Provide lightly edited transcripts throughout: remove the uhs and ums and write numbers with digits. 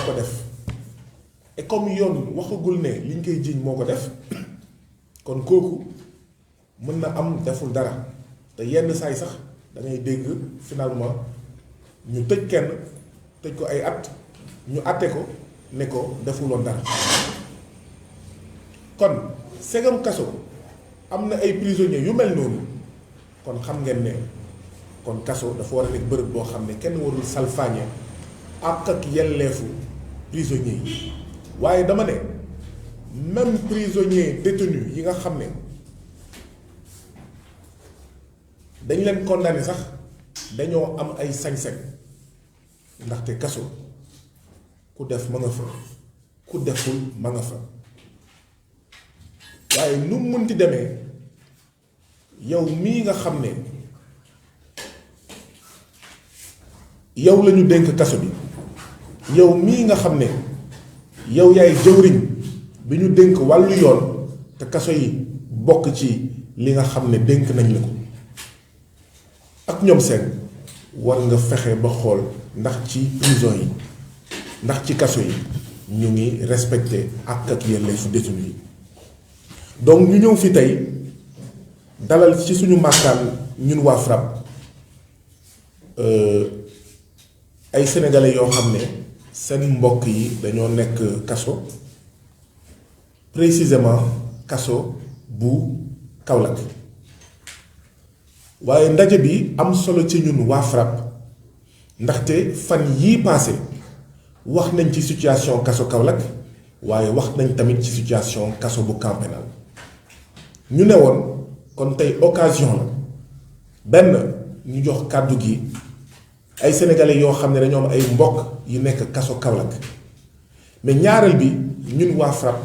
ko def et comme yoon waxagul ne liñ koy jiiñ moo ko def kon kooku mën na am deful dara te yenn saay sax da ngay dégg finalement ñu tëj kenn tëj ko ay at ñu àtte ko ne ko defuloon dara kon segam kaso am na ay prisonniers yu mel noonu kon xam ngeen ne kon kaso dafa war a nekk bërëb boo xam ne kenn warul salfaañe ak yelleefu prisonniers yi waaye dama ne même prisonniers détenus yi nga xam ne dañ leen condamné sax dañoo am ay sañ-sañ ndaxte kaso ku def ma nga fa ku deful ma nga fa waaye nu mu mënti demee yow mii nga xam ne yow lañu dénk kaso bi yow mii nga xam ne yow yaay jëwriñ bi ñu dénk wàllu yoon te kaso yi bokk ci li nga xam ne dénk nañ la ko ak ñoom seen war nga fexe ba xool ndax ci prison yi ndax ci kaso yi ñu ngi respecté ak yelleefu détenu yi donc ñu ñëw fi tey dalal ci suñu màkkaan ñun waa FRAPP ay sénégalais yoo xam ne seen mbokk yi dañoo nekk kaso précisément kaso bu Kaolack waaye ndaje bi am solo ci ñun waa FRAPP ndaxte fan yii passé wax nañ ci situation kaso Kaolack waaye wax nañ tamit ci situation kaso bu Camp Pénal ñu ne woon kon tey occasion la benn ñu jox kàddu gi ay sénégalais yoo xam ne dañoo am ay mbokk yu nekk kaso Kaolack mais ñaareel bi ñun waa FRAPP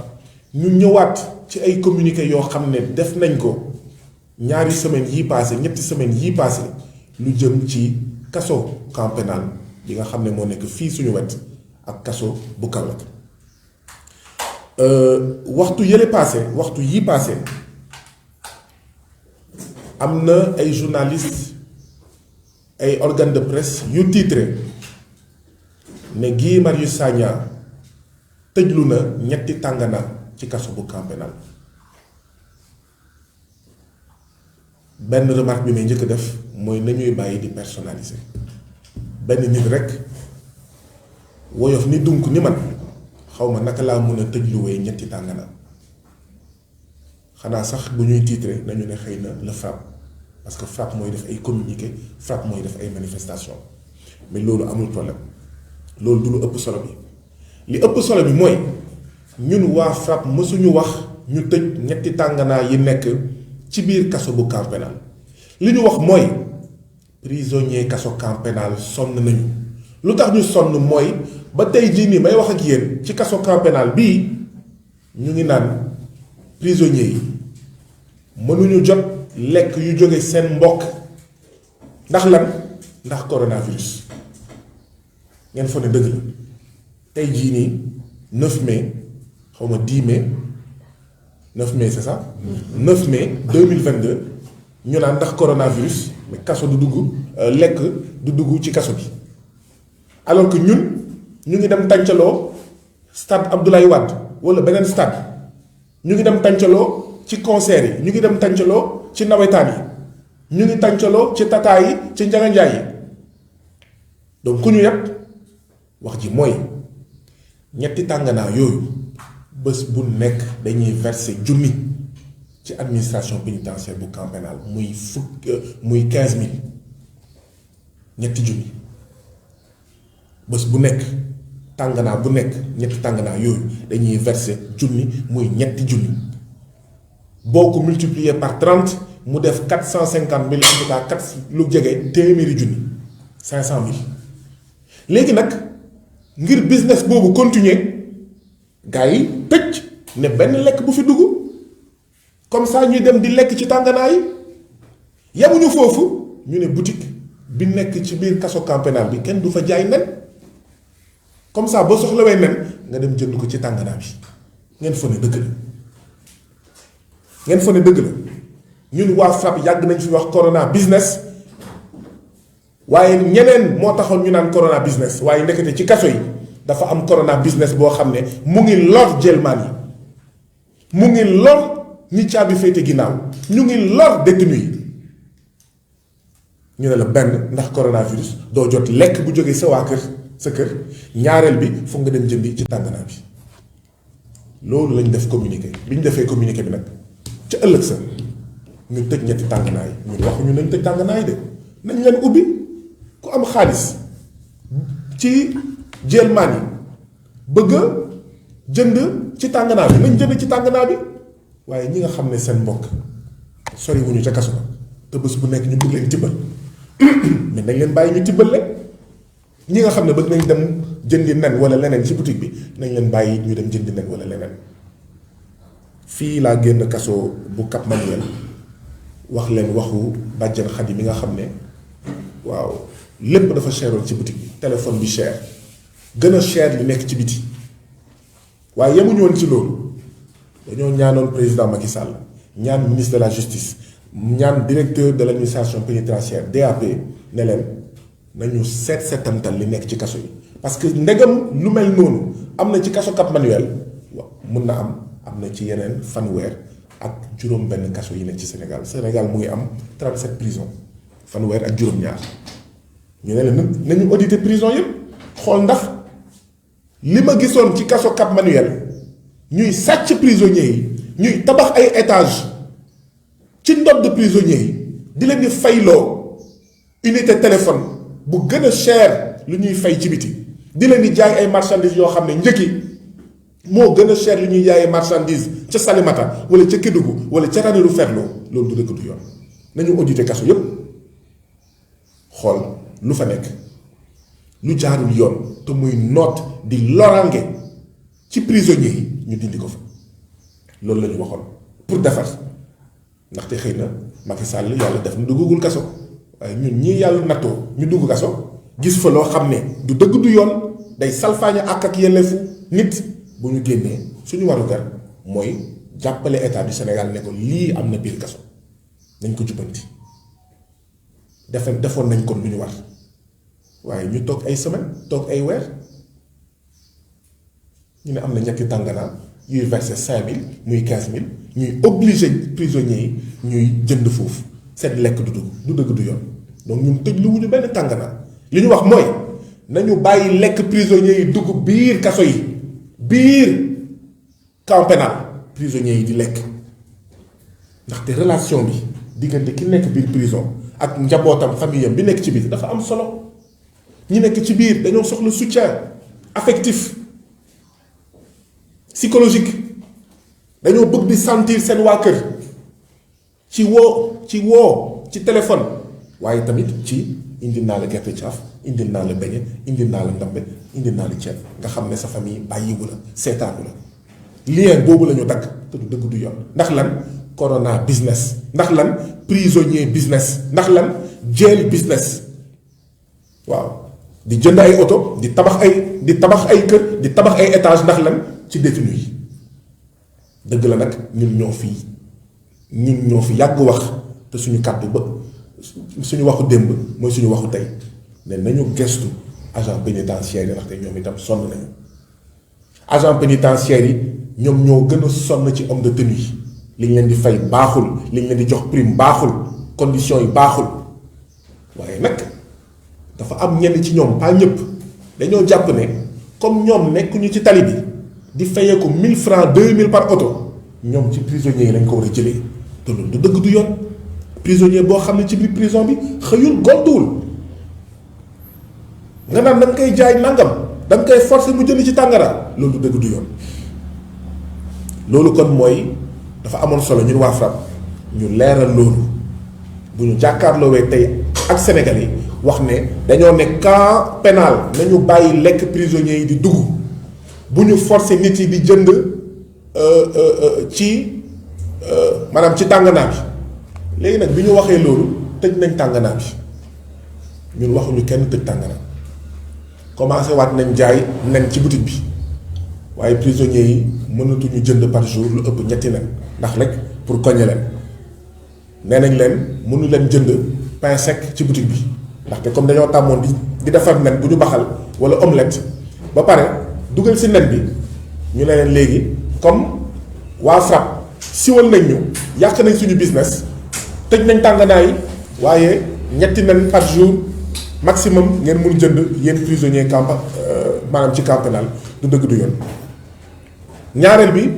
ñu ñëwaat ci ay communiqué yoo xam ne def nañ ko ñaari semaines yii passé ñetti semaines yii passé lu jëm ci kaso Camp Pénal bi nga xam ne moo nekk fii suñu wet ak kaso bu Kaolack waxtu yële passé waxtu yii passé am na ay journalistes ay organes de presse yu titré ne Guy Marius Sagna tëjlu na ñetti tàngana ci kaso bu Camp Pénal benn remarque bi may njëkk def mooy nañuy bàyyi di personnaliser benn nit rek woyof ni dunk ni man xaw ma naka laa mën a tëjluwee ñetti tàngana xanaa sax bu ñuy titré nañu ne xëy na la FRAPP parce que FRAPP mooy def ay communiqué FRAPP mooy def ay manifestation mais loolu amul problème loolu du lu ëpp solo bi li ëpp solo bi mooy ñun waa FRAPP mësuñu wax ñu tëj ñetti tànganaa yi nekk ci biir kaso bu Camp Pénal li ñu wax mooy prisonnier kaso Camp Pénal sonn nañu lu tax ñu sonn mooy ba tey jii nii may wax ak yéen ci kaso Camp Pénal bii ñu ngi naan prisonniers yi mënuñu jot lekk yu jóge seen mbokk ndax lan ndax coronavirus ngeen fa ne dëgg la tey jii nii 9 mai xaw ma 10 mai 9 mai c'est ça 9 mai 2022 ñu naan ndax coronavirus mais kaso du dugg lekk du dugg ci kaso bi alors que ñun ñu ngi dem tàncaloo stade Abdoulaye Wade wala beneen stade ñu ngi dem tàncaloo ci concert yi ñu ngi dem tàncaloo ci nawetaan yi ñu ngi tàncaloo ci tata yi ci njaganjaay yi donc ku ñu yépp wax ji mooy ñetti tànganaa yooyu bés bu nekk dañuy verser junni ci administration pénitentiaire bu Camp Pénal muy muy 15000 ñetti junni bés bu nekk tànganaa bu nekk ñetti tànganaa yooyu dañuy verser junni muy ñetti junni boo ko multiplier par 30 mu def 450 000 en tout cas 4 lu jege téeméeri junni 500 000 léegi nag ngir business boobu continuer gars yi tëj ne benn lekk bu fi dugg comme ça ñuy dem di lekk ci tànganaa yi yemuñu foofu ñu ne boutique bi nekk ci biir kaso Camp Pénal bi kenn du fa jaay nen comme ça boo soxlawee nen nga dem jënd ko ci tànganaa bi ngeen fa ne dëgg la ngeen fa ne dëgg la ñun waa FRAPP yàgg nañ fi wax corona business waaye ñeneen moo taxoon ñu naan corona business waaye ndekete ci kaso yi dafa am corona business boo xam ne mu ngi lor jelmaan yi, mu ngi lor ñi caabi féete ginnaaw, ñu ngi lor détenu yi. ñu ne la benn ndax coronavirus doo jot lekk bu jógee sa waa kër sa kër, ñaareel bi foog nga dem jëndi ci tànganaa bi. loolu lañ def communiqué bi ñu defee communiqué bi nag ca ëllëg sa ñu tëj ñetti tànganaa yi. ñun waxuñu nañ tëj tànganaa yi de, nañ leen ubbi. ku am xaalis ci jelmaan yi bëgg a jënd ci tànganaa bi nañ jënd ci tànganaa bi, waaye ñi nga xam ne seen mbokk sori wuñu ca kaso ba te bés bu nekk ñu bëgg leen tibbal mais nañ leen bàyyi ñu tibbal leen. ñi nga xam ne bëgg nañ dem jëndi nen wala leneen ci boutique bi nañ leen bàyyi ñu dem jëndi nen wala leneen. fii laa génn kaso bu Cap Manuel wax leen waxu bàjjan Xadi mi nga xam ne waaw lépp dafa cheroon ci boutique bi, téléphone bi cher, gën a cher li nekk ci biti. waaye yemuñu woon ci loolu, dañoo ñaanoon président Macky Sall, ñaan ministre de la justice, ñaan directeur de l' administration pénitentiaire DAP ne leen nañu seetantal li nekk ci kaso yi. parce que ndegam lu mel noonu am na ci kaso Cap Manuel waaw mun na am na ci yeneen fanweer ak juróom-benn kaso yi nekk ci Sénégal. Sénégal mu ngi am 37 prison, fanweer ak juróom-ñaar. ñu ne leen nañu auditer prison yëpp xool ndax li ma gisoon ci kaso Cap Manuel ñuy sàcc prisonniers yi, ñuy tabax ay étage ci ndodd de prisonniers yi, di leen di fayloo unité téléphone bu gën a cher lu ñuy fay ci biti, di leen di jaay ay marchandises yoo xam ne njëkki moo gën a cher lu ñuy jaayee marchandise ca Salémata wala ca Kédougou wala ca Ranérou Ferlo. loolu du dëkk du yoon. nañu auditer kaso yépp xool lu fa nekk lu jaarul yoon te muy noot di lorange ci prisonniers yi ñu dindi ko fa. loolu la ñu waxoon pour defar, ndaxte xëy na Macky Sall yàlla def na duggagul kaso, waaye ñun ñii yàlla nattoo ñu dugg kaso gis fa loo xam ne du dëgg du yoon, day salfaañe ak yelleefu nit. bu ñu génnee suñu warugar mooy jàppale état du Sénégal ne ko lii am na biir kaso nañ ko jubbanti. defoon nañ kon lu ñu war, waaye ñu toog ay semaine toog ay weer ñu ne am na ñetti tànganaa yuy versé 5000 muy 15000 ñuy obligé prisonniers yi ñuy jënd foofu seen lekk du dëgg du yoon. donc ñun tëj lu wuñu benn tànganaa, li ñu wax mooy nañu bàyyi lekk prisonniers yi dugg biir kaso yi, biir camp pénal prisonniers yi di lekk. ndaxte relation bi diggante ki nekk biir prison ak njabootam famille am bi nekk ci biir dafa am solo. ñi nekk ci biir dañoo soxla soutien affectif, psychologique, dañoo bëgg di sentir seen waa kër ci woo ci téléphone, waaye tamit ci indil naa la gerte caaf, indil naa la beñe, indil naa la ndambe, indil naa la ceeb, nga xam ne sa famille bàyyiwu la, seetaanu la. lien boobu la ñu dagg te du dëgg du yoon. ndax lan corona business, ndax lan prisonnier business, ndax lan jail business. waaw di jënd ay oto, di tabax ay kër, di tabax ay étage, ndax lan ci détenu yi. dëgg la nag ñun ñoo fi yàgg wax te suñu kàddu ba suñu waxu démb mooy suñu waxu tey ne nañu gestu agent pénitentiaire yi, ndaxte ñoom itam sonn nañu. agent pénitentiaire yi ñoom ñoo gën a sonn ci homme de tenue yi. li ñu leen di fay baaxul, li ñu leen di jox prime baaxul, conditions yi baaxul. waaye nag dafa am ñenn ci ñoom, pas ñëpp, dañoo jàpp ne comme ñoom nekkuñu ci tali bi di fayee ko 1000 francs 2000 par oto, ñoom ci prisonniers yi lañ ko war a jëlee. te loolu du dëgg du yoon. prisonnier boo xam ne ci biir prison bi xëyul gontuwul nga naan da nga koy jaay nangam, da nga koy forcer mu jënd ci tàngara, loolu du dëgg du yoon. loolu kon mooy dafa amoon solo ñun waa FRAPP ñu leeral loolu bu ñu jàkkaarloowee tey ak Sénégal yi wax ne dañoo ne camp pénal nañu bàyyi lekk prisonniers yi di dugg, bu ñu forcer nit yi di jënd ci maanaam ci tànganaa bi. léegi nag bi ñu waxee loolu tëj nañ tànganaa bi, ñun waxuñu kenn tëj tànganaa, commencé waat nañ jaay nen ci boutique bi, waaye prisonniers yi mënatuñu jënd par jour lu ëpp ñetti nen, ndax rek pour koñe leen. nee nañ leen mënu leen jënd pain sec ci boutique bi, ndaxte comme dañoo tàmmoon di defar nen bu ñu baxal wala omelette ba pare dugal si net bi ñu ne leen léegi comme waa FRAPP siwal nañ ñu yàq nañ suñu business tëj nañ tànganaay waaye ñetti nen par jour maximum ngeen mun jënd yéen prisonnier camp maanaam ci camp pénal du dëgg du yoon. ñaareel bi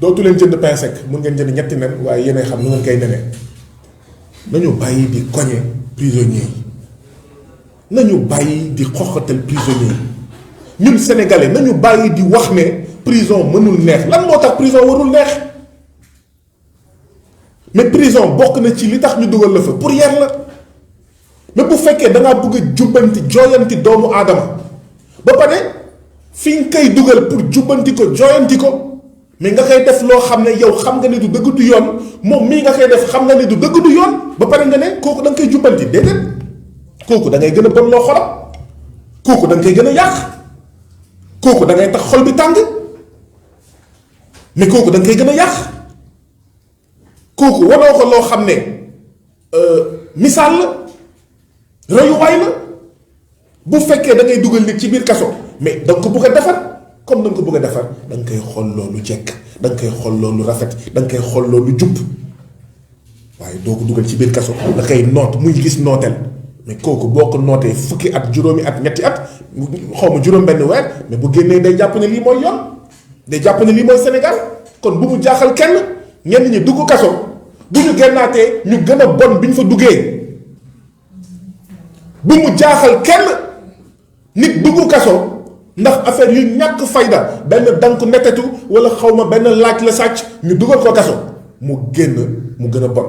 dootu leen jënd pain sec mun ngeen jënd ñetti nen waaye yéenay xam nu ngeen koy nenee nañu bàyyi di koñe prisonnier yi nañu bàyyi di xoxatal prisonnier yi ñun sénégalais nañu bàyyi di wax ne prison mënul neex lan moo tax prison warul neex mais prison bokk na ci li tax ñu dugal la fa pour yar la mais bu fekkee da ngaa bëgg a jubbanti jooyanti doomu aadama ba pare fi nga koy dugal pour jubbanti ko jooyanti ko mais nga koy def loo xam ne yow xam nga ne du dëgg du yoon moom mii nga koy def xam nga ne du dëgg du yoon ba pare nga ne kooku da nga koy jubbanti déedéet kooku da ngay gën a bon loo xolam kooku da nga koy gën a yàq kooku da ngay tax xol bi tàng mais kooku da nga koy gën a yàq kooku wanoo ko loo xam ne misaal la royuwaay la bu fekkee da ngay dugal nit ci biir kaso mais da nga ko bëgg a defar comme da nga ko bëgg a defar da nga koy xool loolu jekk da nga koy xool loolu rafet da nga koy xool loolu jub waaye doo ko dugal ci biir kaso da koy noot muy gis nooteel mais kooku boo ko nootee fukki at juróomi at ñetti at xaw ma juróom benn weer mais bu génnee day jàpp ne lii mooy yoon day jàpp ne lii mooy Sénégal kon bu mu jaaxal kenn ñenn ñi dugg kaso bu ñu génnaatee ñu gën a bon bi ñu fa duggee bu mu jaaxal kenn nit dugg kaso ndax affaire yu ñàkk fayda benn dank netetu wala xaw ma benn laaj la sàcc ñu dugal ko kaso mu génn mu gën a bon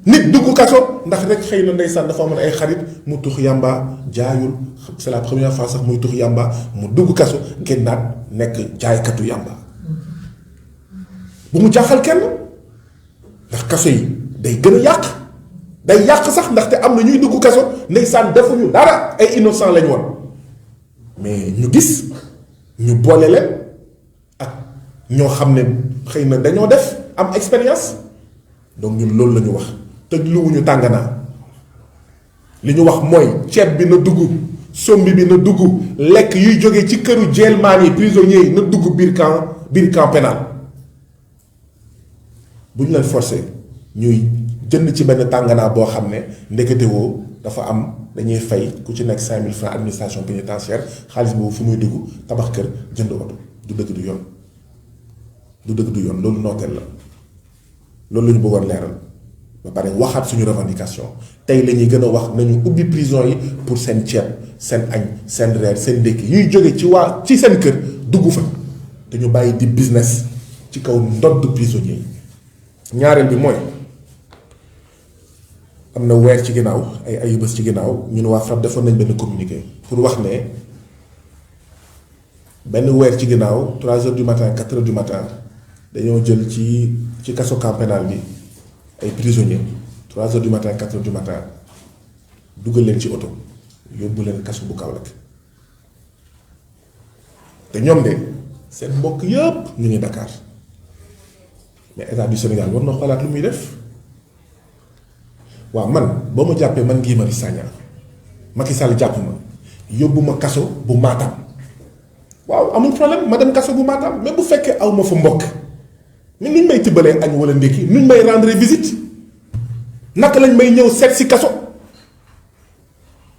nit dugg kaso ndax rek xëy na ndeysaan dafa amoon ay xarit mu tux yàmba jaayul c'est la première fois sax muy tux yàmba mu dugg kaso génnaat nekk jaaykatu yàmba bu mu jaaxal kenn ndax kaso yi day gën a yàq day yàq sax ndaxte am na ñuy dugg kaso ndeysaan defuñu dara ay innocent lañ woon mais ñu gis ñu boole leen ak ñoo xam ne xëy na dañoo def am expérience donc ñun loolu la ñu wax tëj luwuñu tànganaa li ñu wax mooy ceeb bi na dugg sombi bi na dugg lekk yuy jógee ci këru jeelmaan yi prisonniers yi na dugg biir camp pénal bu ñu leen forcé ñuy jënd ci benn tànganaa boo xam ne ndeketewoo dafa am dañuy fay ku ci nekk 5000 francs administration pénitentiaire xaalis boobu fu muy dugg tabax kër jënd oto du dëgg du yoon du dëgg du yoon loolu nooteel la loolu la ñu bëggoon leeral ba pare waxaat suñu revendication tey la ñuy gën a wax nañu ubbi prison yi pour seen ceeb seen añ seen reer seen ndékki yuy jóge ci seen kër dugg fa te ñu bàyyi di business ci kaw ndodd prisonniers yi ñaareel bi mooy am na weer ci ginnaaw ay bés ci ginnaaw ñu ne waa FRAPP defoon nañ benn communiqué pour wax ne benn weer ci ginnaaw 3 heures du matin 4 heures du matin dañoo jël ci kaso camp pénal bi ay prisonniers 3 heures du matin 4 heures du matin dugal leen ci oto yóbbu leen kaso bu Kaolack te ñoom de seen mbokk yëpp ñu ngi Dakar mais état du Sénégal war na xoolaat lu muy def. waaw man boo ma jàppee man Guy Marius Sagna Macky Sall jàpp ma yóbbu ma kaso bu Matam waaw amul problème ma dem kaso bu Matam mais bu fekkee aw ma fa mbokk mais nuñ may tibbalee añ wala ndékki nuñ may rendre visite naka lañ may ñëw seet si kaso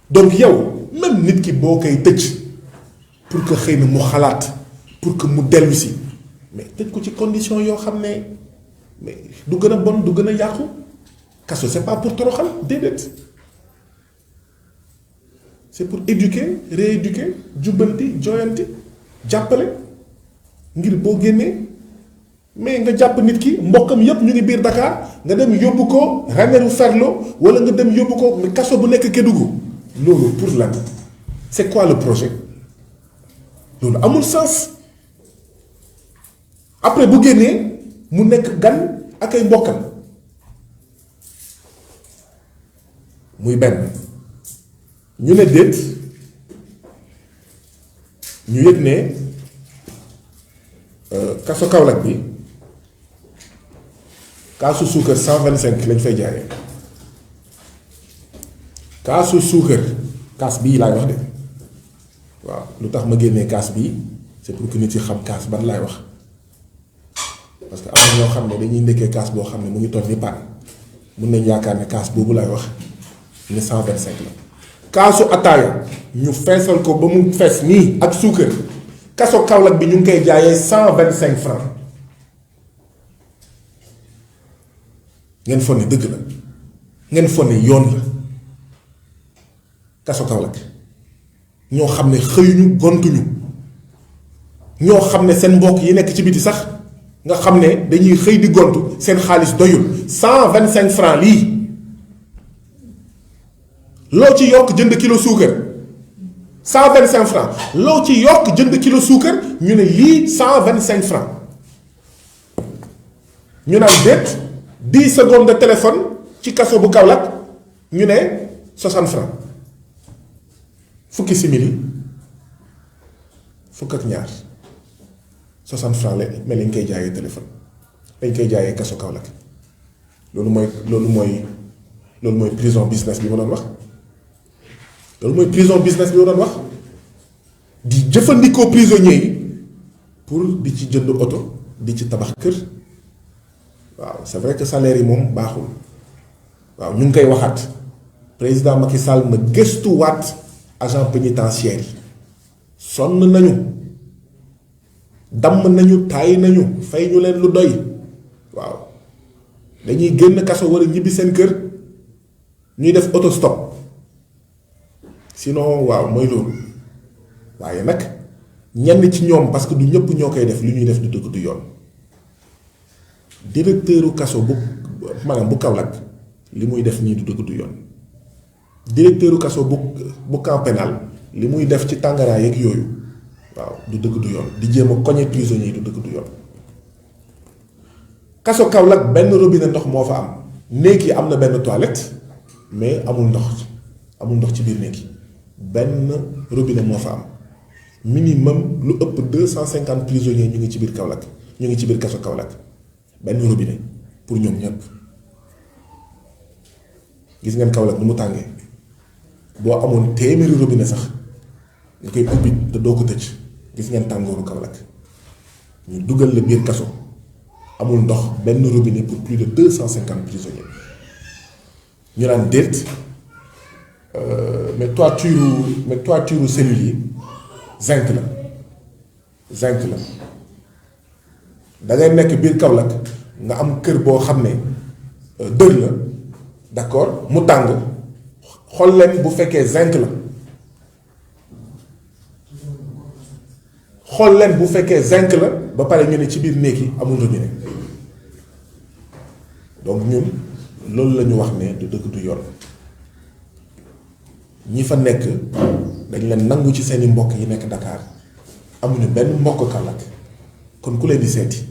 donc yow même nit ki boo koy tëj pour que xëy na mu xalaat pour que mu dellu si mais tëj ko ci condition yoo xam ne mais du gën a bon du gën a yàqu. kaso c'est pas pour toroxal déedéet c'est pour éduquer rééduquer jubbanti jooyanti jàppale ngir boo génnee mais nga jàpp nit ki mbokkam yépp ñu ngi biir Dakar nga dem yóbbu ko Ranérou Ferlo wala nga dem yóbbu ko kaso bu nekk Kédougou loolu pour lan c'est quoi le projet loolu amul sens après bu génnee mu nekk gan ak ay mbokkam muy benn ñu ne déet ñu yëg ne kaso Kaolack bi kaasu suukar 125 lañ fay jaayee kaasu suukar kaas bii laay wax de waaw lu tax ma génnee kaas bii c'est pour que nit yi xam kaas ban laay wax parce que am na ñoo xam ne dañuy ndekkee kaas boo xam ne mu ngi toll ni paan mun nañ yaakaar ne kaas boobu laay wax ne 125 la. kaasu ataaya ñu feesal ko ba mu fees nii ak suukar kaso Kaolack bi ñu ngi koy jaayee 125 francs ngeen foog ne dëgg la ngeen foog ne yoon la kaso Kaolack ñoo xam ne xëyuñu gontuñu ñoo xam ne seen mbokk yi nekk ci biti sax nga xam ne dañuy xëy di gontu seen xaalis doyul 125 francs lii loo ci yokk jënd kilo suukar 125 francs loo ci yokk jënd kilo suukar ñu ne lii 125 francs ñu naan déet 10 secondes de téléphone ci kaso bu Kaolack ñu ne 60 francs fukki simili fukk ak ñaar 60 francs la mais lañ koy jaayee téléphone dañ koy jaayee kaso Kaolack loolu mooy prison business bi ma doon wax loolu mooy prison business bi ma doon wax di jëfandikoo prisonniers yi pour di ci jënd oto di ci tabax kër waaw c'est vrai que salaire yi moom baaxul waaw ñu ngi koy waxaat président Macky Sall na gëstuwaat agent pénitentiaire yi sonn nañu damm nañu taay nañu fay ñu leen lu doy waaw dañuy génn kaso war a ñibbi seen kër ñuy def autostop sinon waaw mooy loolu waaye nag ñenn ci ñoom parce que du ñëpp ñoo koy def li ñuy def du dëgg du yoon directeuru kaso bu maanaam bu Kaolack li muy def nii du dëgg du yoon directeuru kaso bu camp pénal li muy def ci tàngaraay yeeg yooyu waaw du dëgg du yoon di jéem a koñe prisonniers yi du dëgg du yoon kaso Kaolack benn robinet ndox moo fa am néeg yi am na benn toilette mais amul ndox ci biir néeg yi benn robinet moo fa am minimum lu ëpp 250 prisonniers ñu ngi ci biir Kaolack ñu ngi ci biir kaso Kaolack benn robinet pour ñoom ñëpp gis ngeen Kaolack nu mu tàngee boo amoon téeméeri robinet sax nga koy ubbi te doo ko tëj gis ngeen tàngooru Kaolack ñu dugal la biir kaso amul ndox benn robinet pour plus de 250 prisonniers ñu naan déet mais toiture cellules yi zinc la da ngay nekk biir Kaolack nga am kër boo xam ne dër la d'accord mu tàng xool leen bu fekkee zinc la xool leen bu fekkee zinc la ba pare ñu ne ci biir néeg yi amul robinet donc ñun loolu la ñu wax ne du dëgg du yoon ñi fa nekk dañ leen nangu ci seeni mbokk yi nekk Dakar amuñu benn mbokk Kaolack kon ku leen di seeti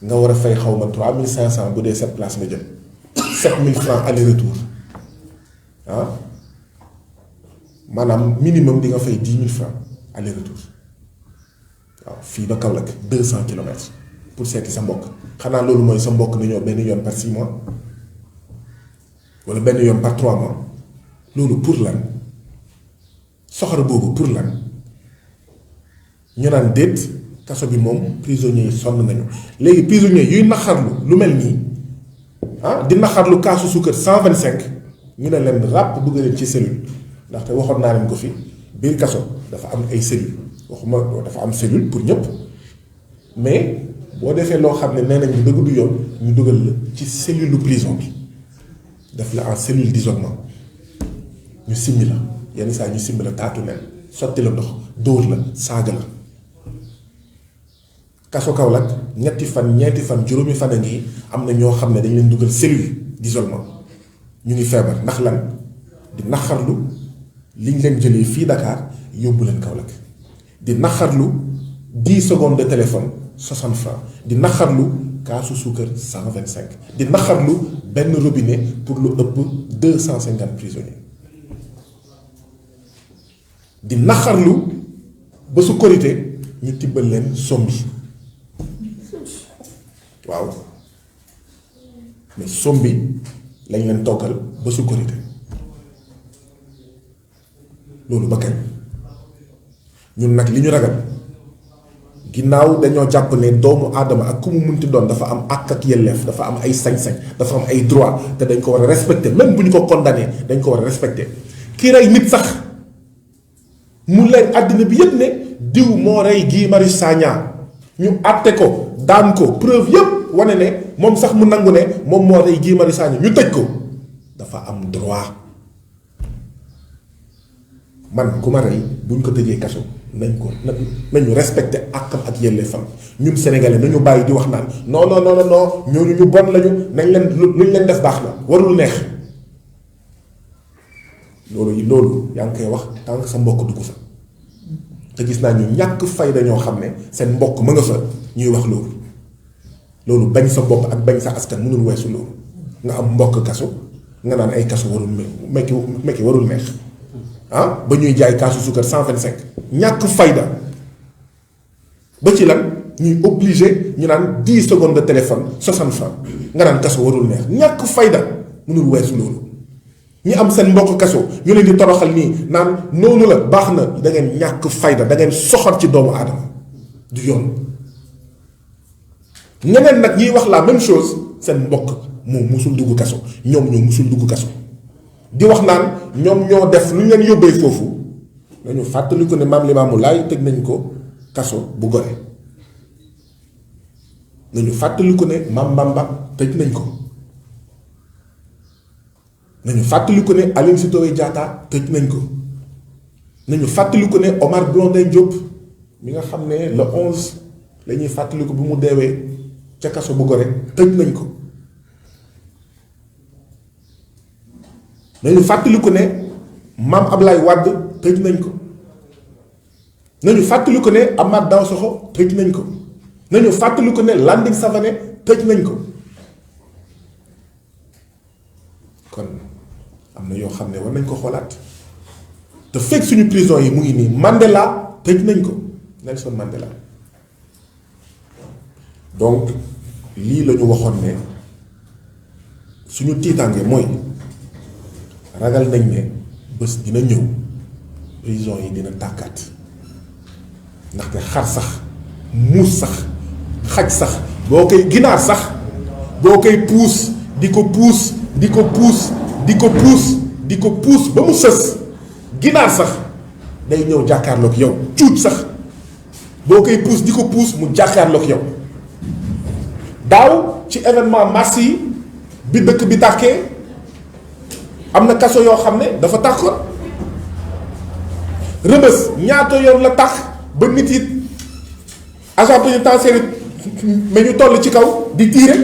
nga war a fay xaw ma 3500 bu dee 7 places nga jël 7000 francs aller retour ah maanaam minimum di nga fay 10 000 francs aller retour waaw fii ba Kaolack 200 kilomètres pour seeti sa mbokk xanaa loolu mooy sa mbokk ni ñoo benn yoon par 6 mois wala benn yoon par 3 mois loolu pour lan soxor boobu pour lan ñu naan déet kaso bi moom prisonniers yi sonn nañu léegi prisonniers yuy naxarlu lu mel nii ah di naxarlu kaasu suukar 125 ñu ne leen ràpp bëgg leen ci cellule ndaxte waxoon naa leen ko fi biir kaso dafa am ay cellule waxuma dafa am cellule pour ñëpp mais boo defee loo xam ne nee nañ ñu dëgg du yoon ñu dugal la ci cellule prison bi def la en cellule d'isolement ñu simmi la yenn saa ñu simmi la taatu leen sotti la ndox dóor la saaga la kaso Kaolack ñetti fan ñeenti fan juróomi fan a ngi am na ñoo xam ne dañ leen dugal cellule d'isolement ñu ngi feebar ndax lan di naxarlu liñ leen jëlee fii Dakar yóbbu leen Kaolack di naxarlu 10 secondes de téléphone 60 francs di naxarlu kaasu suukar 125 di naxarlu benn robinet pour lu ëpp 250 prisonniers di naxarlu ba su korité ñu tibbal leen sombi waaw mais sombi lañ leen toggal ba su korité loolu ba kañ ñun nag li ñu ragal ginnaaw dañoo jàpp ne doomu aadama ak ku mu munti doon dafa am àq ak yelleef, dafa am ay sañ-sañ, dafa am ay droit te dañ ko war a respecter même bu ñu ko condamné dañ ko war a respecter. kii rey nit sax mu leen àddina bi yépp ne diw moo rey Guy Marius Sagna ñu àtte ko daan ko preuve yépp wane ne moom sax mu nangu ne moom moo rey Guy Marius Sagna ñu tëj ko, dafa am droit. man ku ma rey buñ ko tëjee kaso nañu respecté àqam ak yelleefam. ñun sénégalais nañu bàyyi di wax naan non non non non ñooñu ñu bon lañu, nañ leen luñ leen def baax na warul neex. loolu yaa ngi koy wax tant que sa mbokk dugg fa te gis naa ñu ñàkk fayda ñoo xam ne seen mbokk ma nga fa ñuy wax loolu bañ sa bopp ak bañ sa askan mënul weesu loolu. nga am mbokk kaso nga naan ay kaso warul mekki warul neex. ba ñuy jaay kaasu suukar 125 ñàkk fayda ba ci lan ñuy obligé ñu naan 10 secondes de téléphone 60 francs nga naan kaso warul neex. ñàkk fayda mënul weesu loolu. ñi am seen mbokk kaso ñu leen di toroxal nii naan noonu la baax na, da ngeen ñàkk fayda, da ngeen soxor ci doomu aadama du yoon. ñeneen nag ñiy wax la même chose seen mbokk moom musul dugg kaso, ñoom ñoo musul dugg kaso di wax naan ñoom ñoo def lu ñu leen yóbbee foofu. nañu fàttali ko ne Maam Limaamu Laay tëj nañ ko kaso bu Gorée. nañu fàttali ko ne Maam Bamba tëj nañ ko. nañu fàttali ko ne Aline Sitoé Diatta tëj nañ ko. nañu fàttali ko ne Omar Blondin Diop mi nga xam ne le 11 la ñuy fàttali ko bu mu deewee ca kaso bu Gorée tëj nañ ko. nañu fàttali ko ne Maam Ablaye Wade tëj nañ ko. nañu fàttali ko ne Amath Dansokho tëj nañ ko. nañu fàttali ko ne Landing Savané tëj nañ ko. kon am na yoo xam ne war nañ ko xoolaat te fekk suñu prison yi mu ngi nii. Mandela tëj nañ ko, Nelson Mandela. donc lii la ñu waxoon ne suñu tiitaange mooy ragal nañ ne bés dina ñëw prison yi dina tàkkaat ndaxte xar sax muus sax xaj sax boo koy ginaar sax boo koy puus di ko puus di ko puus di ko puus di ko puus ba mu sës ginaar sax day ñëw jàkkaarloog yow. cuuj sax boo koy puus di ko puus mu jàkkaarloog yow. daaw ci événement mars yi bi dëkk bi tàkkee am na kaso yoo xam ne dafa tàkkoon. Rebeuss ñaata yoon la tax ba nit yi agent pénitentiaire mais ñu toll ci kaw di tiire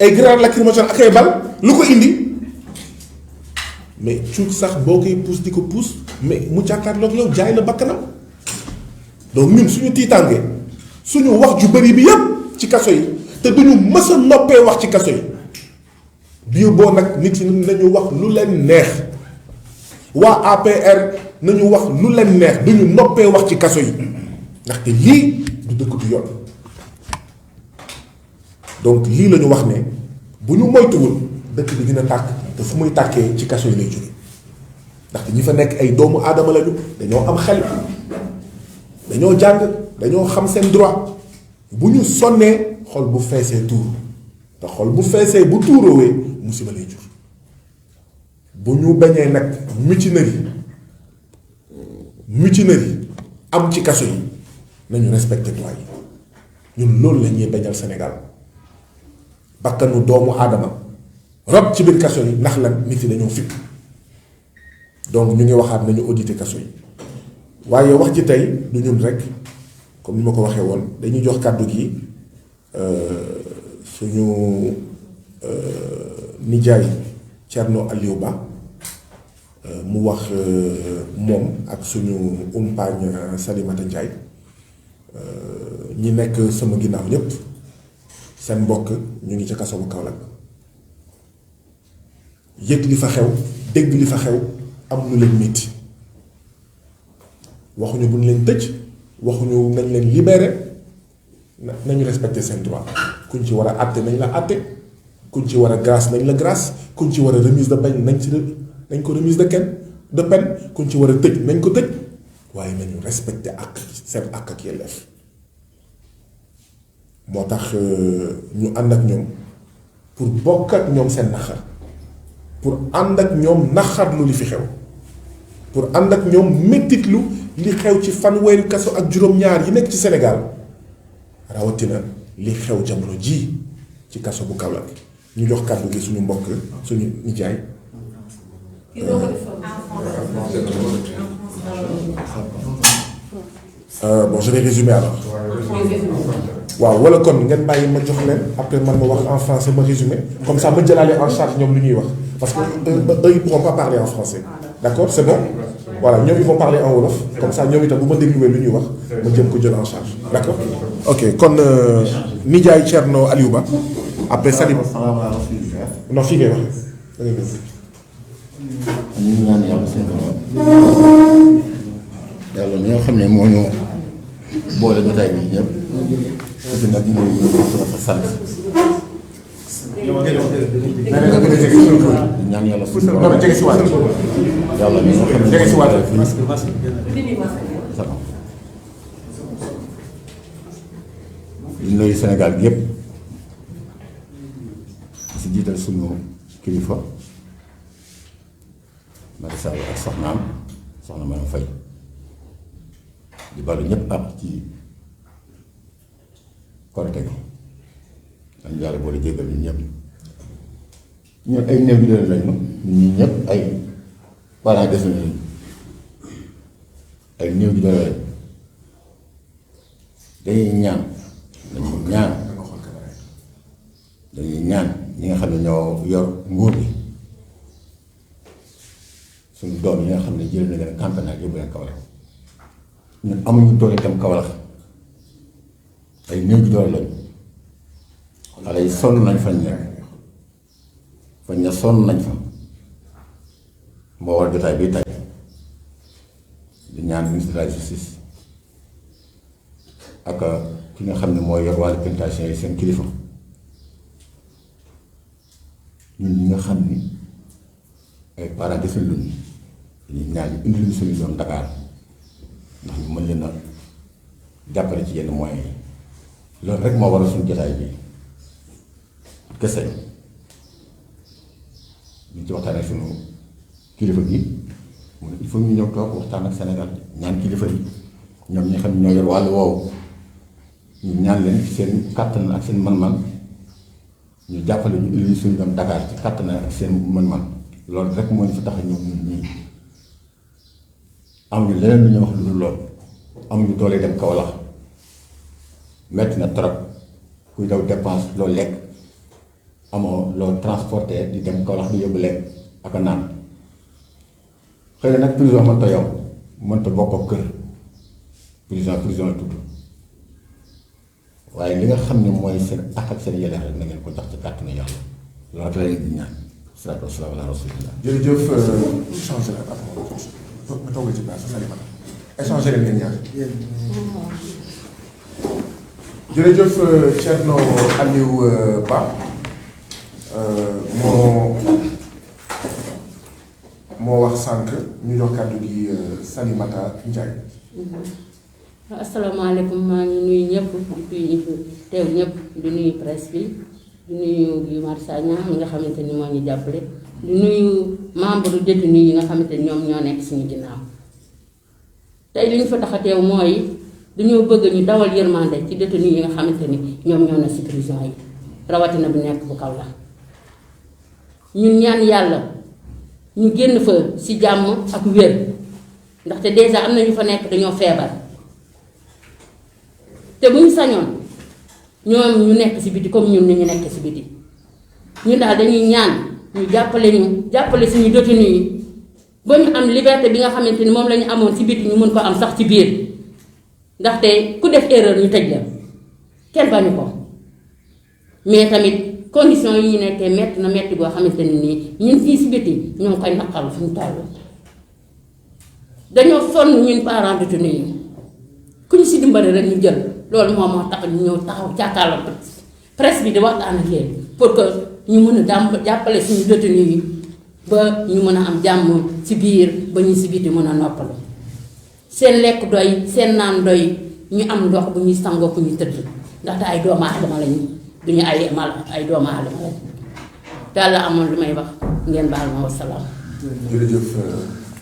ay grenades lacrymogènes ak ay bal lu ko indi mais cuuj sax boo koy puus di ko puus mais mu jàkkaarloog yow jaay la bakkanam. donc ñun suñu tiitaange suñu wax ju bëri bi yépp ci kaso yi te duñu mës a noppee wax ci kaso yi biir boo nag nit yi nañu wax lu leen neex. waa APR nañu wax lu leen neex duñu noppee wax ci kaso yi ndaxte lii du dëkk du yoon. donc lii la ñu wax ne bu ñu moytuwul dëkk bi dina tàkk te fu muy tàkkee ci kaso yi lay jóge ndaxte ñi fa nekk ay doomu aadama lañu, dañoo am xel, dañoo jàng, dañoo xam seen droit. bu ñu sonnee xol bu feesee tuur te xol bu feesee bu tuuroowee musiba lay jur. bu ñu bañee nag mutinerie am ci kaso yi nañu respecté droit yi. ñun loolu la ñuy bañal Sénégal bakkanu doomu aadama rob ci biir kaso yi ndax lan nit yi dañoo fikk. donc ñu ngi waxaat nañu audité kaso yi waaye wax ci tey du ñun rek comme ni ma ko waxee woon dañuy jox kàddu gi suñu nijaay Thierno Aliou Ba mu wax moom ak suñu umpaañ Salimata Ndiaye ñi nekk sama ginnaaw ñépp seen mbokk ñu ngi ca kaso bu Kaolack yëg li fa xew dégg li fa xew am lu leen metti waxuñu bu ñu leen tëj waxuñu nañ leen libéré nañu respecté seen droit kuñ ci war a àtte nañ la àtte kuñ ci war a grâce nañ la grâce kuñ ci war a remise de peine nañ ko remise de peine kuñ ci war a tëj nañ ko tëj waaye nañu respecté ak seen ak yelleef moo tax ñu ànd ak ñoom pour bokk ak ñoom seen naxar pour ànd ak ñoom naxarlu li fi xew pour ànd ak ñoom mettitlu li xew ci fanweeri kaso ak juróom-ñaar yi nekk ci Sénégal rawatina li xew jamono ji ci kaso bu Kaolack ñu jox kàddu gi suñu mbokk suñu nijaay. Bon, je vais résumer alors. waaw wala kon ngeen bàyyi ma jox leen après man ma wax en français ma résumé comme ça ma jëlaale en charge ñoom lu ñuy wax parce que eux ils pourront pas parler en français d'accord c'est bon voilà ñoom ils vont parler en wolof comme ça ñoom itam bu ma dégluwee lu ñuy wax ma jëm ko jël en charge d'accord ok kon nijaay Thierno Aliou Ba après Salim non fii ngay wax da ngay gis ñu ngi ñaan yàlla seen borom yàlla mi nga xam ne moo ñu boole jotaay bi ñëpp su nag mooy fa sant ñaan yàlla suñu borom jege si waat yàlla mi nga xam ne jege si waat di nuyu Sénégal gi yëpp si jiital suñu kilifa Macky Sall ak soxnaam soxna Marième Faye di balu ñëpp ak ci korite gi dañ yàlla boole jéggal ñun ñëpp ñun ay néew bi doon lañu ñun ñëpp ay parents des nañu ay néew bi doon lañ dañuy ñaan ñi nga xam ne ñoo yor nguur gi suñu doom yi nga xam ne jël na leen campagne yóbbu leen Kaolack ñun amuñu doole dem Kaolack ay néew ji doole lañu xale yi sonn nañ fañ nekk fañ ne sonn nañ fa moo war jotaay bii tey di ñaan ministre de la justice ak ki nga xam ne mooy yor wàllu pénitentiaire yi seen kilifa ñun ñi nga xam ni ay parents desul luñu dañuy ñaan ñu indi luñu suñu doom Dakar ndax ñu mën leen a jàppale ci yenn moyens yi loolu rek moo waral suñu jotaay bi kese ñu ci waxtaan ak suñu kilifa gi mu ne il faut ñu ñëw toog waxtaan ak Sénégal ñaan kilifa yi ñoom ñi xam ne ñoo yor wàllu woowu ñu ñaan leen ci seen kàttan ak seen man-man ñu jàppale ñu indi suñu doom Dakar ci kàttan ak seen man-man loolu rek moo ñu fi tax a ñëw ñun ñii amuñu leneen lu ñu wax lu dul lool amuñu doole dem Kaolack metti na trop kuy daw dépense loo lekk amoo loo transporté di dem Kaolack di yóbbu lekk ak a naan xëy na nag prison mënta yow mënta bokk ak kër prison la tudd waaye li nga xam ne mooy seen ak ak seen yelleef rek na ngeen ko jox ci kàttanu yàlla loolu rek la leen di ñaan salaatu wa salaam ala rasulillah. jërëjëf changé la ma toogal ci place Salimata échangé leen ngeen ñaar jërëjëf Thierno Aliou Ba moo wax sànq ñu jox kàddu gi Salimata Ndiaye. asalaamaaleykum maa ngi nuyu ñëpp di nuyu teew ñëpp di nuyu presse bi di nuyu Guy Marius Sagna ñi nga xamante ni moo ñu jàppale di nuyu membre détenu yi nga xamante ni ñoom ñoo nekk suñu ginnaaw tey li ñu fa tax a teew mooy dañoo bëgg ñu dawal yërmande ci détenu yi nga xamante ni ñoom ñoo na ci prison yi rawatina bu nekk bu Kaolack ñun ñaan yàlla ñu génn fa ci jàmm ak wér ndaxte déjà am na ñu fa nekk dañoo feebar te bu ñu sañoon ñoom ñu nekk ci biti comme ñun ni ñu nekk ci biti ñun daal dañuy ñaan ñu jàppale suñu détenu yi ba ñu am liberté bi nga xamante ni moom la ñu amoon ci biti ñu mën ko am sax ci biir ndaxte ku def erreur ñu tëj la kenn bañu ko mais tamit condition yi ñu nekkee metti na metti boo xamante ni nii ñun fii ci biti ñoo ngi koy naqaru fu ñu toll dañoo sonn ñun parents détenus yi ku ñu ci dimbali rek ñu jël loolu moom moo tax ñu ñëw taxaw jàkkaarloo presse bi di waxtaan ak yéen pour que ñu mën a jàppale suñu détenus yi ba ñu mën a am jàmm ci biir ba ñu ci biti mën a noppalu seen lekk doy seen naan doy ñu am ndox bu ñuy sangoo ku ñu tëdd ndaxte ay doomu aadama lañu duñu ay mal ay doomu aadama lañu daal la amoon lu may wax ngeen baal ma wasalaam. jërëjëf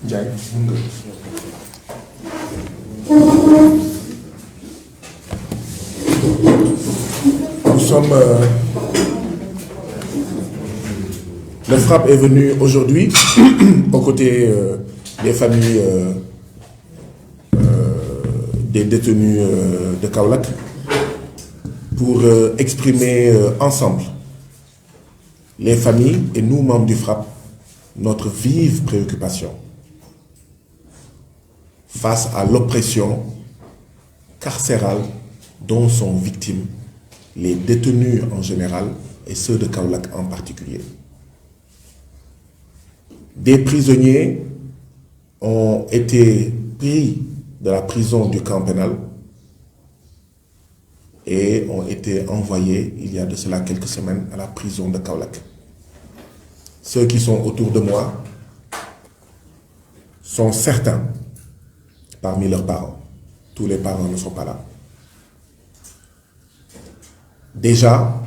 Ndiaye mun nga. Nous sommes. Le FRAPP est venu aujourd'hui aux côtés des familles des détenus de Kaolack pour exprimer ensemble, les familles et nous, membres du FRAPP, notre vive préoccupation face à l'oppression carcérale dont sont victimes les détenus en général et ceux de Kaolack en particulier. Des prisonniers ont été pris de la prison du camp pénal et ont été envoyés, il y a de cela quelques semaines, à la prison de Kaolack. Ceux qui sont autour de moi sont certains parmi leurs parents. Tous les parents ne sont pas là. Déjà,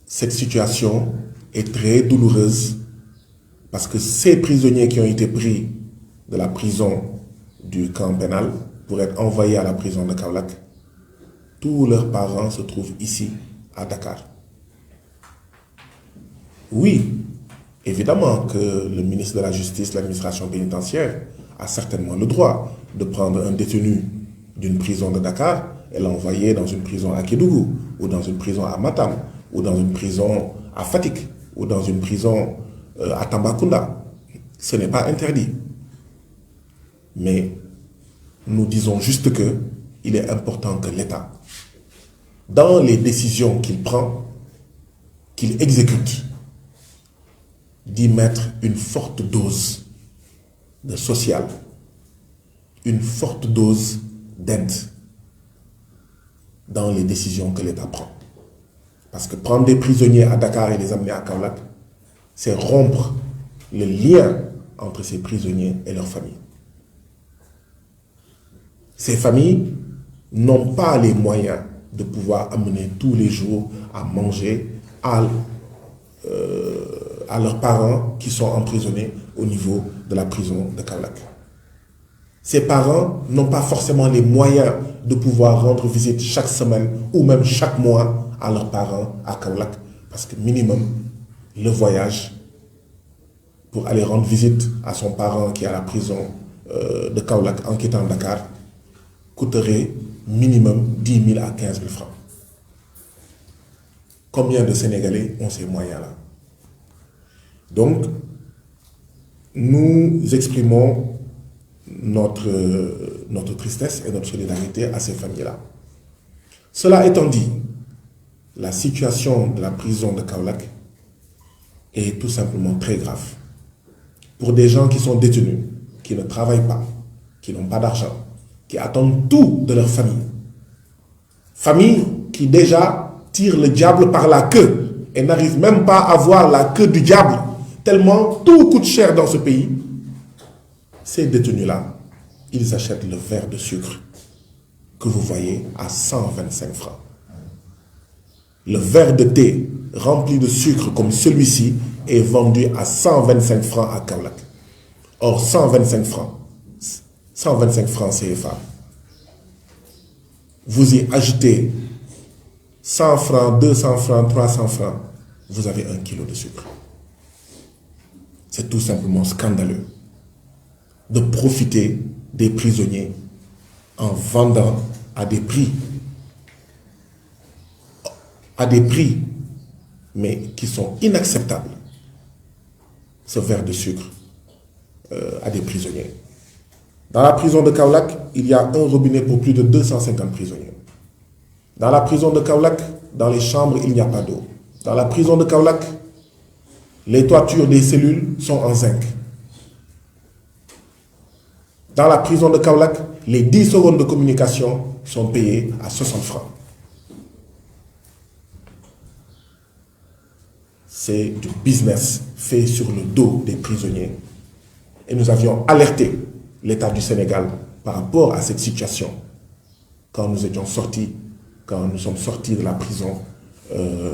cette situation est très douloureuse parce que ces prisonniers qui ont été pris de la prison du camp pénal pour être envoyés à la prison de Kaolack, tous leurs parents se trouvent ici, à Dakar. Oui, évidemment que le ministre de la Justice, l'administration pénitentiaire, a certainement le droit de prendre un détenu d'une prison de Dakar et l'envoyer dans une prison à Kédougou, ou dans une prison à Matam, ou dans une prison à Fatick, ou dans une prison à Tambacounda. Ce n'est pas interdit. Mais nous disons juste que il est important que l'État, dans les décisions qu'il prend, qu'il exécute, d'y mettre une forte dose de social, une forte dose d'aide dans les décisions que l'État prend. Parce que prendre des prisonniers à Dakar et les amener à Kaolack, c'est rompre le lien entre ces prisonniers et leurs familles. Ces familles n'ont pas les moyens de pouvoir amener tous les jours à manger à leurs parents qui sont emprisonnés au niveau de la prison de Kaolack. Ces parents n'ont pas forcément les moyens de pouvoir rendre visite chaque semaine ou même chaque mois à leurs parents à Kaolack, parce que minimum, le voyage pour aller rendre visite à son parent qui est à la prison de Kaolack en quittant Dakar coûterait minimum 10 000 à 15 000 francs. Combien de Sénégalais ont ces moyens-là? Donc, nous exprimons notre tristesse et notre solidarité à ces familles-là. Cela étant dit, la situation de la prison de Kaolack est tout simplement très grave. Pour des gens qui sont détenus, qui ne travaillent pas, qui n'ont pas d'argent, qui attendent tout de leur famille. Famille qui déjà tire le diable par la queue et n'arrive même pas à voir la queue du diable, tellement tout coûte cher dans ce pays. Ces détenus-là, ils achètent le verre de sucre que vous voyez à 125 francs. Le verre de thé rempli de sucre comme celui-ci est vendu à 125 francs à Kaolack. Or, 125 francs CFA. Vous y ajoutez 100 francs, 200 francs, 300 francs, vous avez 1 kilo de sucre. C'est tout simplement scandaleux de profiter des prisonniers en vendant à des prix mais qui sont inacceptables, ce verre de sucre à des prisonniers. Dans la prison de Kaolack, il y a un robinet pour plus de 250 prisonniers. Dans la prison de Kaolack, dans les chambres, il n'y a pas d'eau. Dans la prison de Kaolack, les toitures des cellules sont en zinc. Dans la prison de Kaolack, les 10 secondes de communication sont payées à 60 francs. C'est du business fait sur le dos des prisonniers. Et nous avions alerté l'État du Sénégal par rapport à cette situation quand nous sommes sortis de la prison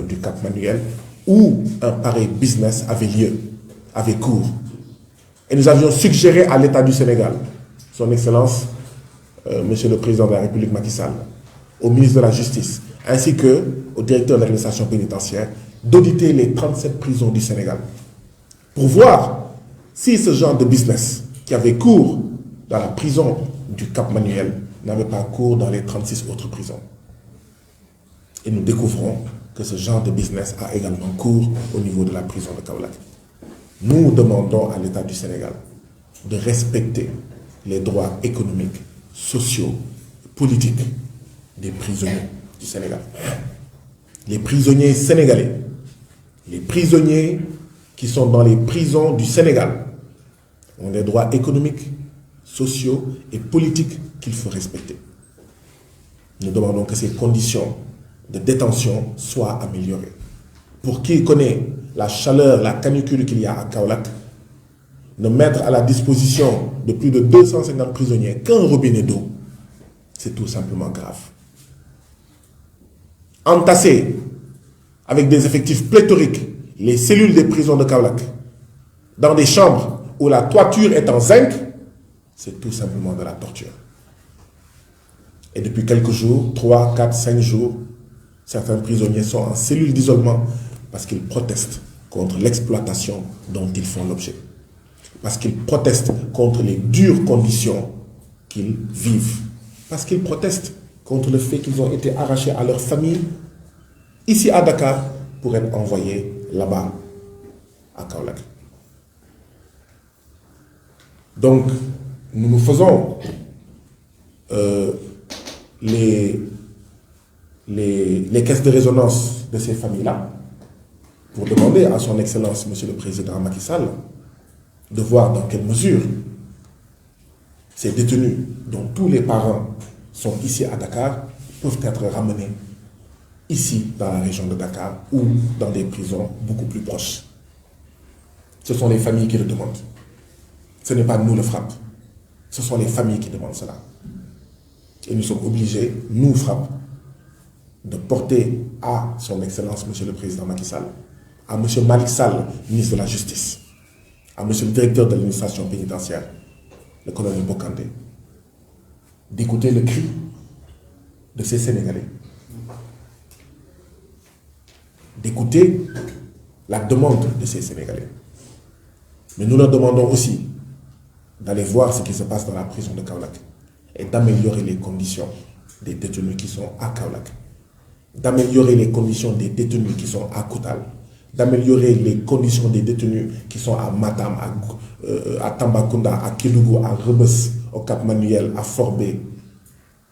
du Cap Manuel, où un pareil business avait cours. Et nous avions suggéré à l'État du Sénégal, son Excellence, Monsieur le Président de la République Macky Sall, au ministre de la Justice, ainsi qu'au directeur de l'administration pénitentiaire, d'auditer les 37 prisons du Sénégal pour voir si ce genre de business qui avait cours dans la prison du Cap Manuel n'avait pas cours dans les 36 autres prisons. Et nous découvrons que ce genre de business a également cours au niveau de la prison de Kaolack. Nous demandons à l'État du Sénégal de respecter les droits économiques, sociaux, politiques des prisonniers du Sénégal. Les prisonniers sénégalais, les prisonniers qui sont dans les prisons du Sénégal ont des droits économiques, sociaux et politiques qu'il faut respecter. Nous demandons que ces conditions de détention soient améliorées. Pour qui connaît la chaleur, la canicule qu'il y a à Kaolack, ne mettre à la disposition de plus de 250 prisonniers qu'un robinet d'eau, c'est tout simplement grave. Entasser avec des effectifs pléthoriques les cellules des prisons de Kaolack dans des chambres où la toiture est en zinc, c'est tout simplement de la torture. Et depuis quelques jours, 3, 4, 5 jours, certains prisonniers sont en cellule d'isolement parce qu'ils protestent contre l'exploitation dont ils font l'objet. Parce qu'ils protestent contre les dures conditions qu'ils vivent. Parce qu'ils protestent contre le fait qu'ils ont été arrachés à leur famille ici à Dakar pour être envoyés là-bas à Kaolack. Donc, nous faisons les caisses de résonance de ces familles-là pour demander à son Excellence, Monsieur le Président Macky Sall, de voir dans quelle mesure ces détenus, dont tous les parents sont ici à Dakar, peuvent être ramenés ici dans la région de Dakar ou dans des prisons beaucoup plus proches. Ce sont les familles qui le demandent. Ce n'est pas nous le FRAPP. Ce sont les familles qui demandent cela. Et nous sommes obligés, nous FRAPP, de porter à son Excellence, Monsieur le Président Macky Sall, à Monsieur Malick Sall, ministre de la Justice, à Monsieur le directeur de l'administration pénitentiaire, le colonel Bokandé, d'écouter le cri de ces Sénégalais, d'écouter la demande de ces Sénégalais. Mais nous leur demandons aussi d'aller voir ce qui se passe dans la prison de Kaolack et d'améliorer les conditions des détenus qui sont à Kaolack, d'améliorer les conditions des détenus qui sont à Koutal, d'améliorer les conditions des détenus qui sont à Matam, à Tambacounda, à Kédougou, à Rebeuss, au Cap Manuel, à Forbé,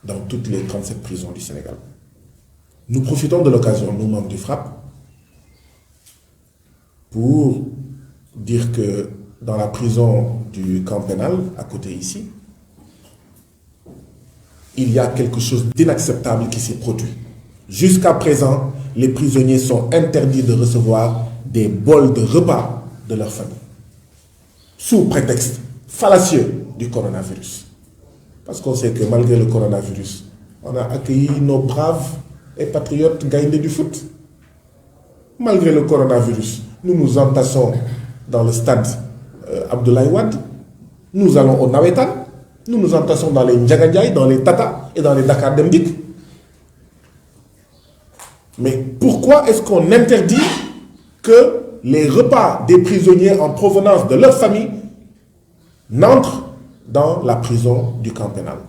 dans toutes les 37 prisons du Sénégal. Nous profitons de l'occasion, nous membres du FRAPP, pour dire que dans la prison du camp pénal, à côté ici, il y a quelque chose d'inacceptable qui s'est produit. Jusqu'à présent, les prisonniers sont interdits de recevoir des bols de repas de leur famille, sous prétexte fallacieux du coronavirus. Parce qu'on sait que malgré le coronavirus, on a accueilli nos braves et patriotes gagnés du foot. Malgré le coronavirus, nous nous entassons dans le stade Abdoulaye Wade, nous allons au Nawetan, nous nous entassons dans les Ndiagadjaï, dans les Tata et dans les Dakar Demdik. Mais pourquoi est-ce qu'on interdit que les repas des prisonniers en provenance de leur famille n'entrent dans la prison du camp pénal?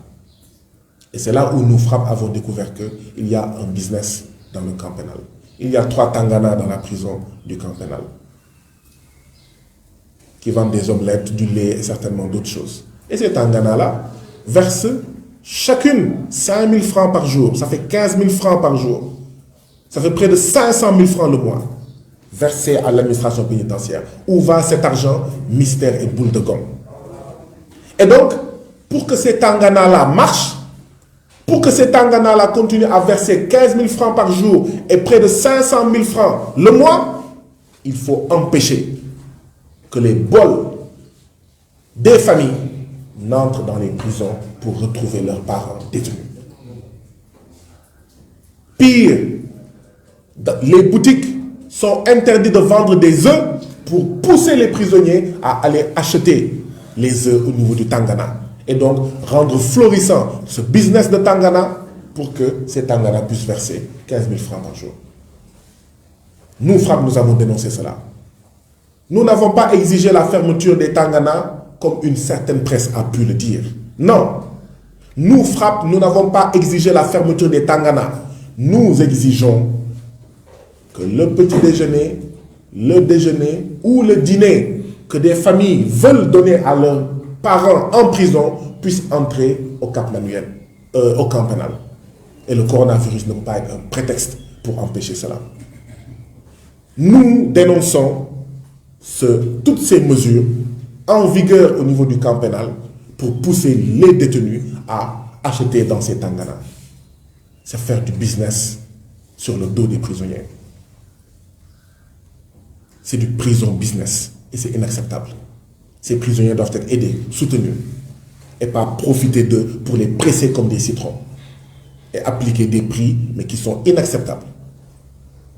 Et c'est là où nous FRAPP avons découvert qu'il y a un business dans le camp pénal. Il y a 3 Tangana dans la prison du camp pénal qui vendent des omelettes, du lait et certainement d'autres choses. Et ces Tangana-là versent chacune 5 000 francs par jour. Ça fait 15 000 francs par jour. Ça fait près de 500 000 francs le mois versés à l'administration pénitentiaire. Où va cet argent? Mystère et boule de gomme. Et donc, pour que ces Tangana-là marchent, pour que ces Tangana-là continuent à verser 15 000 francs par jour et près de 500 000 francs le mois, il faut empêcher que les bols des familles n'entrent dans les prisons pour retrouver leurs parents détenus. Pire, les boutiques sont interdites de vendre des œufs pour pousser les prisonniers à aller acheter les œufs au niveau du Tangana. Et donc rendre florissant ce business de Tangana pour que ces Tangana puissent verser 15 000 francs par jour. Nous, FRAPP, nous avons dénoncé cela. Nous n'avons pas exigé la fermeture des Tangana comme une certaine presse a pu le dire. Non. Nous, FRAPP, nous n'avons pas exigé la fermeture des Tangana. Nous exigeons que le petit déjeuner, le déjeuner ou le dîner que des familles veulent donner à leurs parents en prison puissent entrer au camp pénal. Et le coronavirus ne peut pas être un prétexte pour empêcher cela. Nous dénonçons toutes ces mesures en vigueur au niveau du camp pénal pour pousser les détenus à acheter dans ces Tangana. C'est faire du business sur le dos des prisonniers. C'est du prison business et c'est inacceptable. Ces prisonniers doivent être aidés, soutenus et pas profiter d'eux pour les presser comme des citrons et appliquer des prix mais qui sont inacceptables.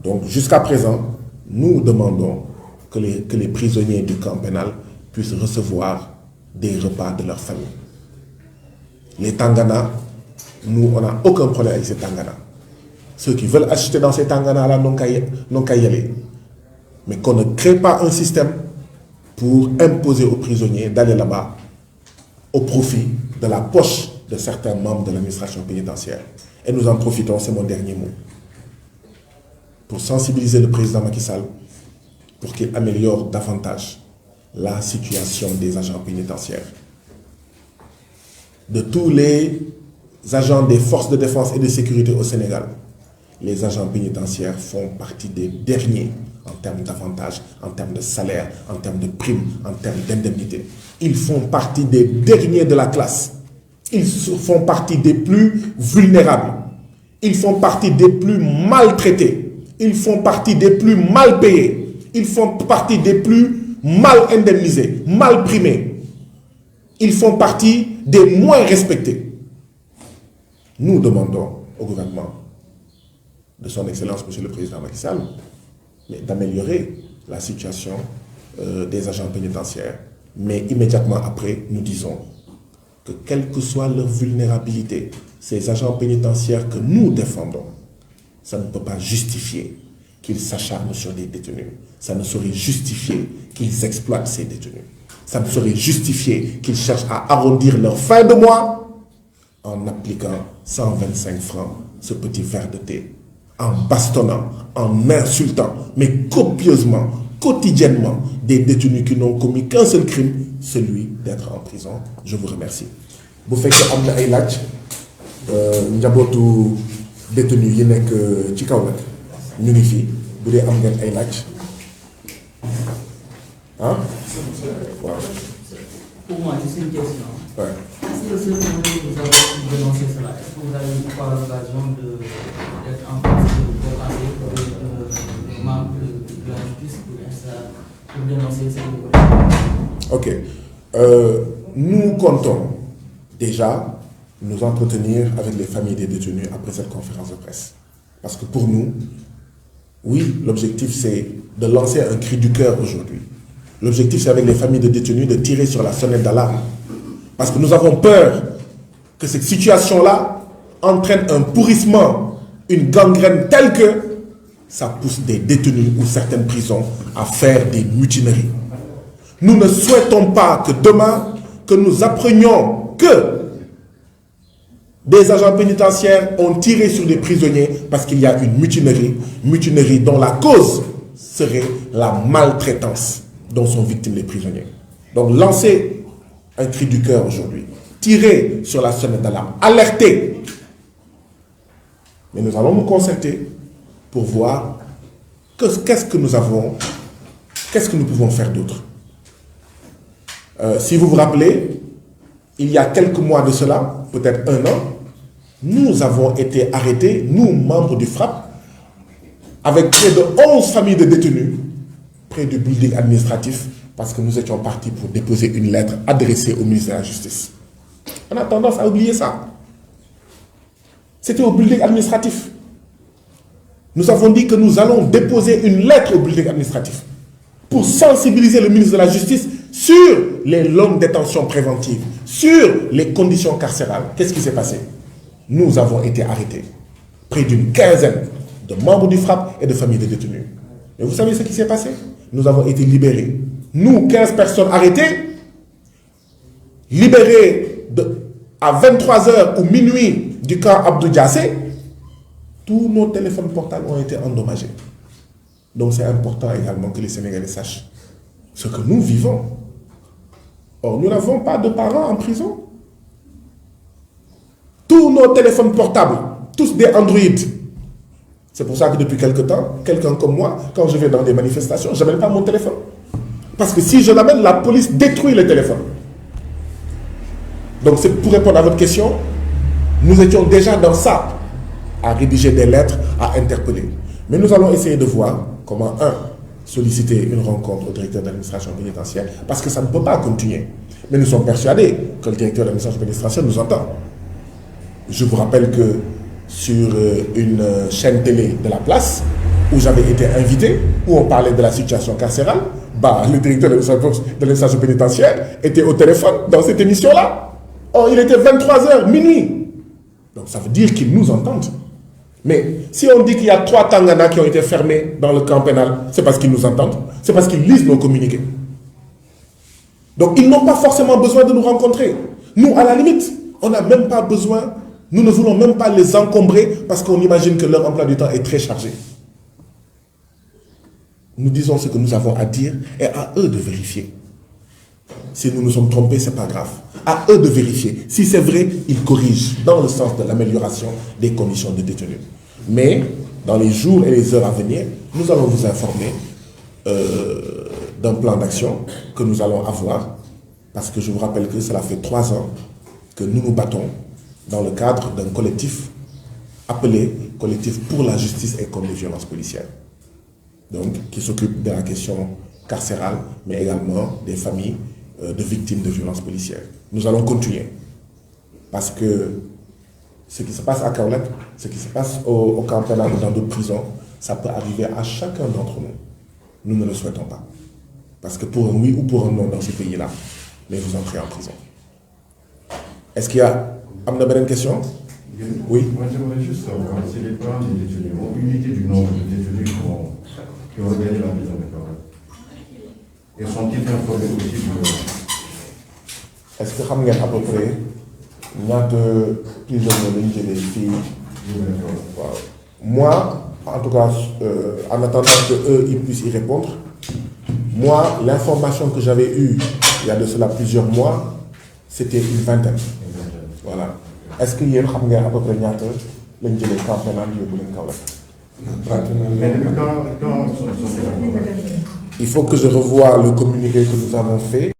Donc jusqu'à présent, nous demandons que les prisonniers du camp pénal puissent recevoir des repas de leur famille. Les Tangana, nous, on n'a aucun problème avec ces Tangana. Ceux qui veulent acheter dans ces Tangana-là n'ont qu'à y aller. Mais qu'on ne crée pas un système pour imposer aux prisonniers d'aller là-bas au profit de la poche de certains membres de l'administration pénitentiaire. Et nous en profitons, c'est mon dernier mot, pour sensibiliser le président Macky Sall pour qu'il améliore davantage la situation des agents pénitentiaires. De tous les agents des forces de défense et de sécurité au Sénégal, les agents pénitentiaires font partie des derniers en termes d'avantages, en termes de salaire, en termes de primes, en termes d'indemnités. Ils font partie des derniers de la classe. Ils font partie des plus vulnérables. Ils font partie des plus maltraités. Ils font partie des plus mal payés. Ils font partie des plus mal indemnisés, mal primés. Ils font partie des moins respectés. Nous demandons au gouvernement de son Excellence, Monsieur le Président Macky Sall, d'améliorer la situation des agents pénitentiaires. Mais immédiatement après, nous disons que quelle que soit leur vulnérabilité, ces agents pénitentiaires que nous défendons, ça ne peut pas justifier qu'ils s'acharnent sur des détenus. Ça ne saurait justifier qu'ils exploitent ces détenus. Ça ne saurait justifier qu'ils cherchent à arrondir leur fin de mois en appliquant 125 francs ce petit verre de thé, en bastonnant, en insultant, mais copieusement, quotidiennement, des détenus qui n'ont commis qu'un seul crime, celui d'être en prison. Je vous remercie. Bu fekkee am na ay laaj njabootu détenu yi nekk ci kaw nag ñu ngi fii bu dee am ngeen ay laaj ah waaw. Pour moi, juste une question. Ouais. Est-ce que ce que vous avez dénoncé cela, est-ce que vous avez eu par l'occasion d'être en face de vos membres de la justice pour dénoncer cette situation? Ok. Nous comptons déjà nous entretenir avec les familles des détenus après cette conférence de presse. Parce que pour nous, oui, l'objectif c'est de lancer un cri du cœur aujourd'hui. L'objectif c'est avec les familles de détenus de tirer sur la sonnette d'alarme. Parce que nous avons peur que cette situation-là entraîne un pourrissement, une gangrène telle que ça pousse des détenus ou certaines prisons à faire des mutineries. Nous ne souhaitons pas que demain, que nous apprenions que des agents pénitentiaires ont tiré sur des prisonniers parce qu'il y a une mutinerie dont la cause serait la maltraitance dont sont victimes les prisonniers. Donc lancer un cri du cœur aujourd'hui, tirer sur la sonnette d'alarme, alerter. Mais nous allons nous concerter pour voir qu'est-ce que nous avons, qu'est-ce que nous pouvons faire d'autre. Si vous vous rappelez, il y a quelques mois de cela, peut-être un an, nous avons été arrêtés, nous, membres du FRAPP, avec près de 11 familles de détenus, près du building administratif, parce que nous étions partis pour déposer une lettre adressée au ministère de la Justice. On a tendance à oublier ça. C'était au building administratif. Nous avons dit que nous allons déposer une lettre au building administratif pour sensibiliser le ministre de la Justice sur les longues détentions préventives, sur les conditions carcérales. Qu'est-ce qui s'est passé? Nous avons été arrêtés. Près d'une quinzaine de membres du FRAPP et de familles de détenus. Et vous savez ce qui s'est passé? Nous avons été libérés. Nous, 15 personnes arrêtées, libérés à 23h ou minuit du camp Abdou Diassé, tous nos téléphones portables ont été endommagés. Donc c'est important également que les Sénégalais sachent ce que nous vivons. Or, nous n'avons pas de parents en prison. Tous nos téléphones portables, tous des Android. C'est pour ça que depuis quelque temps, quelqu'un comme moi, quand je vais dans des manifestations, je n'amène pas mon téléphone. Parce que si je l'amène, la police détruit le téléphone. Donc c'est pour répondre à votre question, nous étions déjà dans ça, à rédiger des lettres, à interpeller. Mais nous allons essayer de voir comment, solliciter une rencontre au directeur d'administration pénitentiaire, parce que ça ne peut pas continuer. Mais nous sommes persuadés que le directeur d'administration pénitentiaire nous entend. Je vous rappelle que sur une chaîne télé de la place, où j'avais été invité, où on parlait de la situation carcérale, le directeur de l'administration pénitentiaire était au téléphone dans cette émission-là. Or, il était 23h, minuit. Donc ça veut dire qu'ils nous entendent. Mais si on dit qu'il y a 3 Tangana qui ont été fermés dans le camp pénal, c'est parce qu'ils nous entendent, c'est parce qu'ils lisent nos communiqués. Donc ils n'ont pas forcément besoin de nous rencontrer. Nous, à la limite, on n'a même pas besoin, nous ne voulons même pas les encombrer parce qu'on imagine que leur emploi du temps est très chargé. Nous disons ce que nous avons à dire et à eux de vérifier. Si nous nous sommes trompés, ce n'est pas grave. À eux de vérifier. Si c'est vrai, ils corrigent dans le sens de l'amélioration des conditions de détenus. Mais dans les jours et les heures à venir, nous allons vous informer d'un plan d'action que nous allons avoir, parce que je vous rappelle que cela fait 3 ans que nous nous battons dans le cadre d'un collectif appelé Collectif pour la justice et contre les violences policières. Donc, qui s'occupe de la question carcérale, mais également des familles de victimes de violences policières. Nous allons continuer, parce que ce qui se passe à Kaolack, ce qui se passe au camp pénal ou dans d'autres prisons, ça peut arriver à chacun d'entre nous. Nous ne le souhaitons pas. Parce que pour un oui ou pour un non dans ces pays-là, mais vous entrez en prison. Est-ce qu'il y a une question? Oui. Moi, j'aimerais juste savoir si les parents des détenus ont une idée du nombre de détenus qui ont regagné la prison de Kaolack. Et sont-ils informés aussi du... Est-ce que vous savez à peu près ñaata prisonniers lañu jëlee fii? Moi, en tout cas, en attendant qu'eux ils puissent y répondre, moi, l'information que j'avais eue il y a de cela plusieurs mois, c'était une vingtaine. Voilà. Est-ce que vous savez à peu près ñaata lañu jëlee camp pénal yóbbu leen Kaolack? Mais quand Il faut que je revoie le communiqué que nous avons fait.